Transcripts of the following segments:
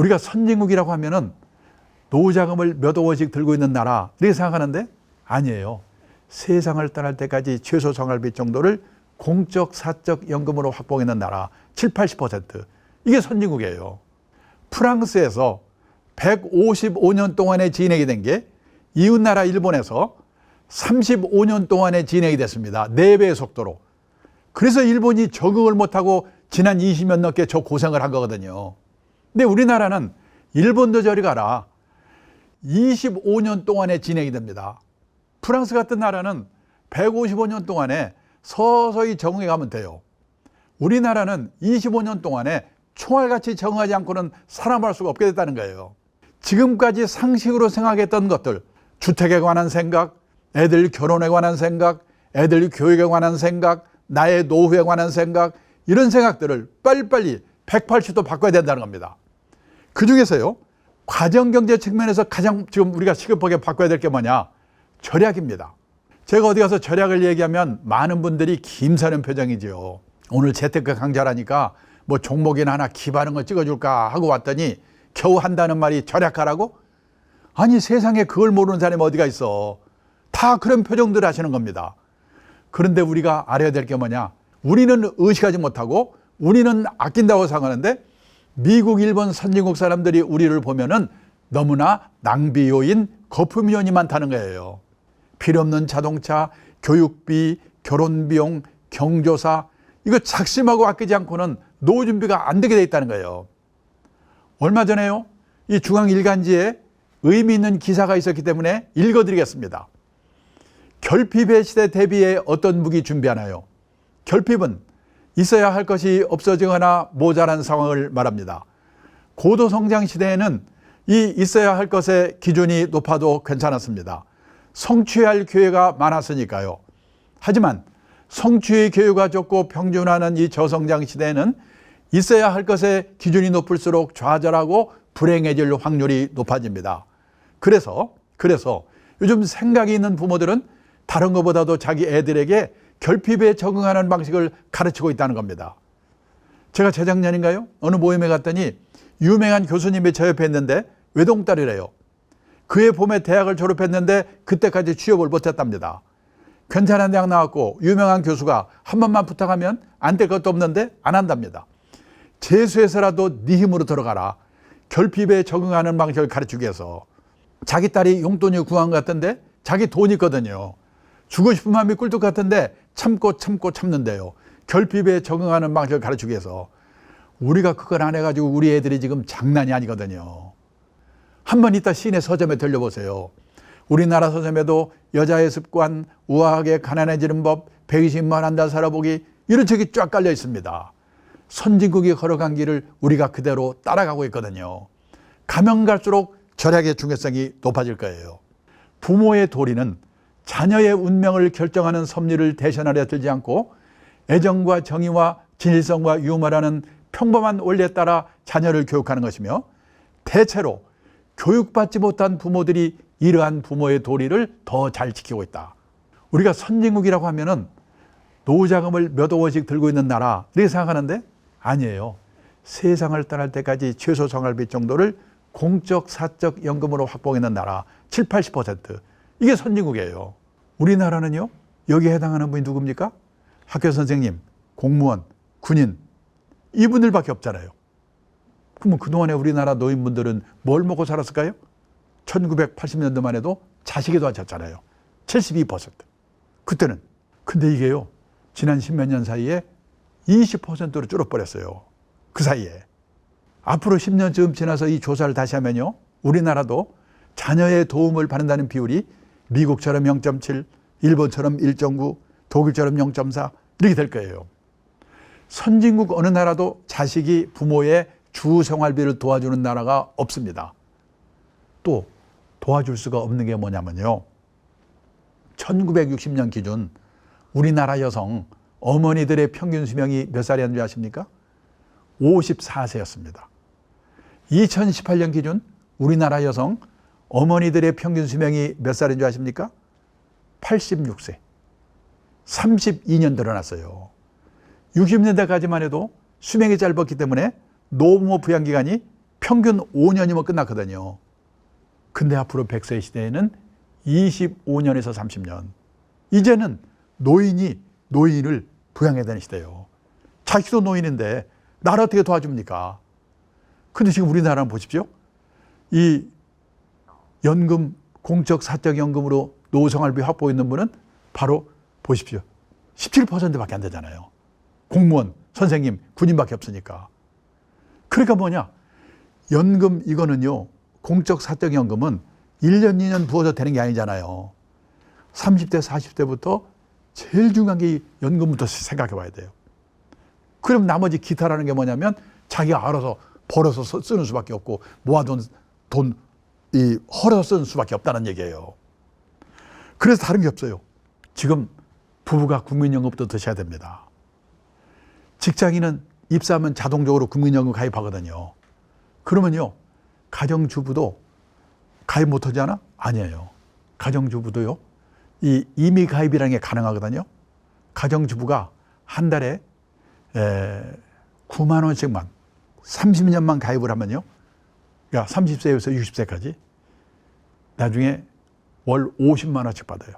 우리가 선진국이라고 하면은 노후자금을 몇 억원씩 들고 있는 나라 이렇게 생각하는데 아니에요. 세상을 떠날 때까지 최소 생활비 정도를 공적 사적 연금으로 확보하는 나라 7, 80% 이게 선진국이에요. 프랑스에서 155년 동안에 진행이 된 게 이웃나라 일본에서 35년 동안에 진행이 됐습니다. 4배의 속도로. 그래서 일본이 적응을 못하고 지난 20년 넘게 저 고생을 한 거거든요. 근데 우리나라는 일본도 저리 가라 25년 동안에 진행이 됩니다. 프랑스 같은 나라는 155년 동안에 서서히 적응해 가면 돼요. 우리나라는 25년 동안에 총알같이 적응하지 않고는 살아갈 수가 없게 됐다는 거예요. 지금까지 상식으로 생각했던 것들, 주택에 관한 생각, 애들 결혼에 관한 생각, 애들 교육에 관한 생각, 나의 노후에 관한 생각, 이런 생각들을 빨리빨리 180도 바꿔야 된다는 겁니다. 그 중에서요, 가정경제 측면에서 가장 지금 우리가 시급하게 바꿔야 될 게 뭐냐? 절약입니다. 제가 어디 가서 절약을 얘기하면 많은 분들이 김사는 표정이지요. 오늘 재테크 강좌라니까 뭐 종목이나 하나 기발한 거 찍어줄까 하고 왔더니 겨우 한다는 말이 절약하라고? 아니 세상에 그걸 모르는 사람이 어디가 있어. 다 그런 표정들 하시는 겁니다. 그런데 우리가 알아야 될 게 뭐냐? 우리는 의식하지 못하고 우리는 아낀다고 생각하는데 미국, 일본 선진국 사람들이 우리를 보면은 너무나 낭비 요인, 거품 요인이 많다는 거예요. 필요 없는 자동차, 교육비, 결혼비용, 경조사 이거 작심하고 아끼지 않고는 노후 준비가 안 되게 돼 있다는 거예요. 얼마 전에요. 이 중앙일간지에 의미 있는 기사가 있었기 때문에 읽어드리겠습니다. 결핍의 시대 대비해 어떤 무기 준비하나요? 결핍은 있어야 할 것이 없어지거나 모자란 상황을 말합니다. 고도성장 시대에는 이 있어야 할 것의 기준이 높아도 괜찮았습니다. 성취할 기회가 많았으니까요. 하지만 성취의 기회가 적고 평준화하는 이 저성장 시대에는 있어야 할 것의 기준이 높을수록 좌절하고 불행해질 확률이 높아집니다. 그래서 요즘 생각이 있는 부모들은 다른 것보다도 자기 애들에게 결핍에 적응하는 방식을 가르치고 있다는 겁니다. 제가 재작년인가요? 어느 모임에 갔더니 유명한 교수님이 저 옆에 있는데 외동딸이래요. 그해 봄에 대학을 졸업했는데 그때까지 취업을 못했답니다. 괜찮은 대학 나왔고 유명한 교수가 한 번만 부탁하면 안 될 것도 없는데 안 한답니다. 재수해서라도 네 힘으로 들어가라. 결핍에 적응하는 방식을 가르치기 위해서. 자기 딸이 용돈이 구한 것 같은데 자기 돈이 있거든요. 주고 싶은 마음이 꿀뚝 같은데 참고 참는데요. 결핍에 적응하는 방식을 가르치기 위해서. 우리가 그걸 안 해가지고 우리 애들이 지금 장난이 아니거든요. 한번 이따 시내 서점에 들려보세요. 우리나라 서점에도 여자의 습관, 우아하게 가난해지는 법, 120만 한 달 살아보기 이런 책이 쫙 깔려 있습니다. 선진국이 걸어간 길을 우리가 그대로 따라가고 있거든요. 가면 갈수록 절약의 중요성이 높아질 거예요. 부모의 도리는 자녀의 운명을 결정하는 섭리를 대신하려 들지 않고 애정과 정의와 진실성과 유머라는 평범한 원리에 따라 자녀를 교육하는 것이며 대체로 교육받지 못한 부모들이 이러한 부모의 도리를 더 잘 지키고 있다. 우리가 선진국이라고 하면은 노후자금을 몇 억원씩 들고 있는 나라 이렇게 생각하는데 아니에요. 세상을 떠날 때까지 최소 생활비 정도를 공적 사적 연금으로 확보하는 나라 7, 80% 이게 선진국이에요. 우리나라는요. 여기에 해당하는 분이 누굽니까? 학교 선생님, 공무원, 군인 이분들밖에 없잖아요. 그러면 그동안에 우리나라 노인분들은 뭘 먹고 살았을까요? 1980년도만 해도 자식에도 안 쳤잖아요. 72%. 그때는. 근데 이게요. 지난 10몇 년 사이에 20%로 줄어버렸어요. 그 사이에. 앞으로 10년쯤 지나서 이 조사를 다시 하면요. 우리나라도 자녀의 도움을 받는다는 비율이 미국처럼 0.7, 일본처럼 1.9, 독일처럼 0.4 이렇게 될 거예요. 선진국 어느 나라도 자식이 부모의 주 생활비를 도와주는 나라가 없습니다. 또 도와줄 수가 없는 게 뭐냐면요. 1960년 기준 우리나라 여성 어머니들의 평균 수명이 몇 살이었는지 아십니까? 54세였습니다. 2018년 기준 우리나라 여성 어머니들의 평균 수명이 몇 살인 줄 아십니까? 86세. 32년 늘어났어요. 60년대까지만 해도 수명이 짧았기 때문에 노부모 부양기간이 평균 5년이면 끝났거든요. 근데 앞으로 100세 시대에는 25년에서 30년. 이제는 노인이 노인을 부양해야 되는 시대예요. 자식도 노인인데 나를 어떻게 도와줍니까? 근데 지금 우리나라는 보십시오. 이 연금, 공적 사적 연금으로 노후생활비 확보있는 분은 바로 보십시오. 17%밖에 안 되잖아요. 공무원, 선생님, 군인밖에 없으니까. 그러니까 뭐냐? 연금 이거는요. 공적 사적 연금은 1년, 2년 부어서 되는 게 아니잖아요. 30대, 40대부터 제일 중요한 게 이 연금부터 생각해 봐야 돼요. 그럼 나머지 기타라는 게 뭐냐면 자기가 알아서 벌어서 쓰는 수밖에 없고 모아둔 돈 헐어서 쓰는 수밖에 없다는 얘기예요. 그래서 다른 게 없어요. 지금 부부가 국민연금부터 드셔야 됩니다. 직장인은 입사하면 자동적으로 국민연금 가입하거든요. 그러면요, 가정주부도 가입 못하지 않아? 아니에요. 가정주부도요, 이 임의 가입이라는 게 가능하거든요. 가정주부가 한 달에 9만 원씩만 30년만 가입을 하면요, 그러니까 30세에서 60세까지 나중에 월 50만 원씩 받아요.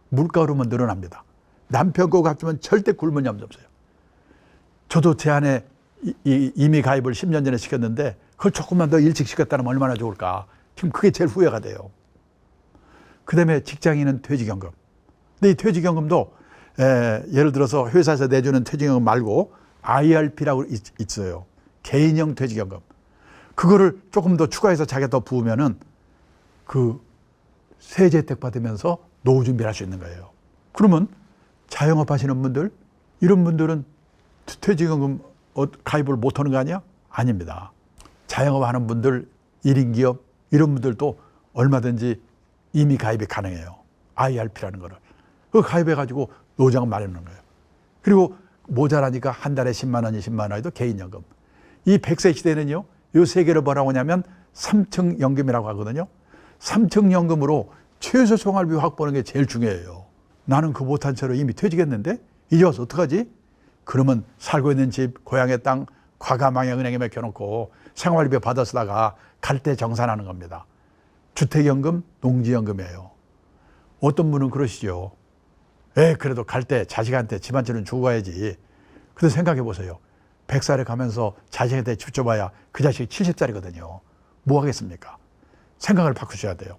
물가 오르면 늘어납니다. 남편 거 갚으면 절대 굶은 념 없어요. 저도 제 아내 임의 가입을 10년 전에 시켰는데 그걸 조금만 더 일찍 시켰다면 얼마나 좋을까. 지금 그게 제일 후회가 돼요. 그 다음에 직장인은 퇴직연금. 근데 이 퇴직연금도 예를 들어서 회사에서 내주는 퇴직연금 말고 IRP라고 있어요. 개인형 퇴직연금. 그거를 조금 더 추가해서 자기가 더 부으면은 그 세제 혜택 받으면서 노후 준비를 할 수 있는 거예요. 그러면 자영업 하시는 분들, 이런 분들은 퇴직연금 가입을 못 하는 거 아니야? 아닙니다. 자영업 하는 분들, 1인 기업, 이런 분들도 얼마든지 이미 가입이 가능해요. IRP라는 거를. 그거 가입해가지고 노후자금 마련하는 거예요. 그리고 모자라니까 한 달에 10만 원, 20만 원에도 개인연금. 이 100세 시대는요, 이 세 개를 뭐라고 하냐면 3층 연금이라고 하거든요. 3층 연금으로 최소 생활비 확보하는 게 제일 중요해요. 나는 그 못한 채로 이미 퇴직했는데 이제 와서 어떡하지? 그러면 살고 있는 집, 고향의 땅, 과감하게 은행에 맡겨놓고 생활비 받아 쓰다가 갈 때 정산하는 겁니다. 주택연금, 농지연금이에요. 어떤 분은 그러시죠. 그래도 갈 때 자식한테 집 한 채는 주고 가야지. 그래서 생각해 보세요. 100살에 가면서 자식한테 집 줘봐야 그 자식이 70살이거든요. 뭐 하겠습니까? 생각을 바꾸셔야 돼요.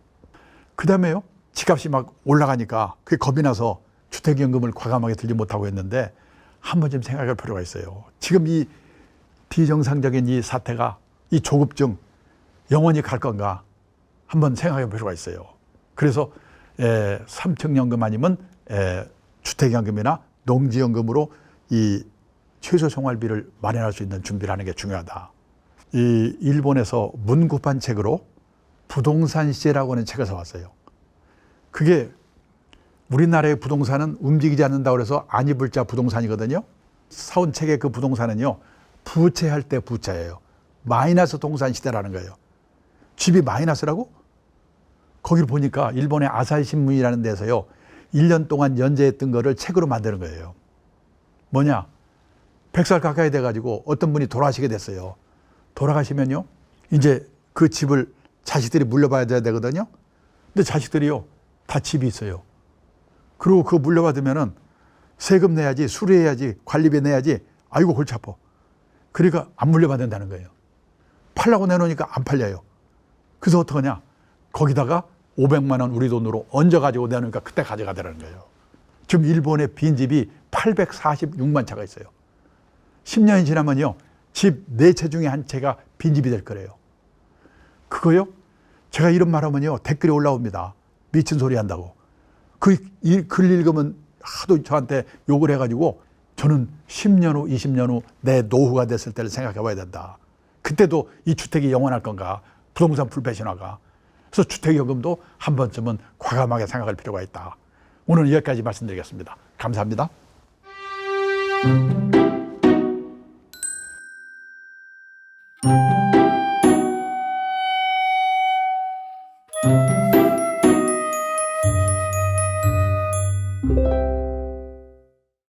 그 다음에요, 집값이 막 올라가니까 그게 겁이 나서 주택연금을 과감하게 들지 못하고 있는데 한 번 좀 생각할 필요가 있어요. 지금 이 비정상적인 이 사태가, 이 조급증 영원히 갈 건가 한번 생각할 필요가 있어요. 그래서 3층 연금 아니면 주택연금이나 농지연금으로 이 최소 생활비를 마련할 수 있는 준비를 하는 게 중요하다. 이 일본에서 문구판 책으로 부동산 시제라고 하는 책을 써왔어요. 그게 우리나라의 부동산은 움직이지 않는다고 해서 안 입을 자 부동산이거든요. 사온 책의 그 부동산은요, 부채할 때 부채예요. 마이너스 동산 시대라는 거예요. 집이 마이너스라고? 거기를 보니까 일본의 아사히 신문이라는 데서요, 1년 동안 연재했던 거를 책으로 만드는 거예요. 뭐냐? 100살 가까이 돼가지고 어떤 분이 돌아가시게 됐어요. 돌아가시면요, 이제 그 집을 자식들이 물려받아야 되거든요. 근데 자식들이요, 다 집이 있어요. 그리고 그거 물려받으면은 세금 내야지, 수리해야지, 관리비 내야지. 아이고 골치 아파. 그러니까 안 물려받는다는 거예요. 팔라고 내놓으니까 안 팔려요. 그래서 어떡하냐? 거기다가 500만 원 우리 돈으로 얹어가지고 내놓으니까 그때 가져가더라는 거예요. 지금 일본의 빈집이 846만 채가 있어요. 10년이 지나면요, 집 4채 중에 한 채가 빈집이 될 거래요. 그거요, 제가 이런 말 하면요, 댓글이 올라옵니다. 미친 소리 한다고. 그 글 읽으면 하도 저한테 욕을 해가지고 저는 10년 후, 20년 후 내 노후가 됐을 때를 생각해 봐야 된다. 그때도 이 주택이 영원할 건가? 부동산 불패신화가. 그래서 주택연금도 한 번쯤은 과감하게 생각할 필요가 있다. 오늘 여기까지 말씀드리겠습니다. 감사합니다.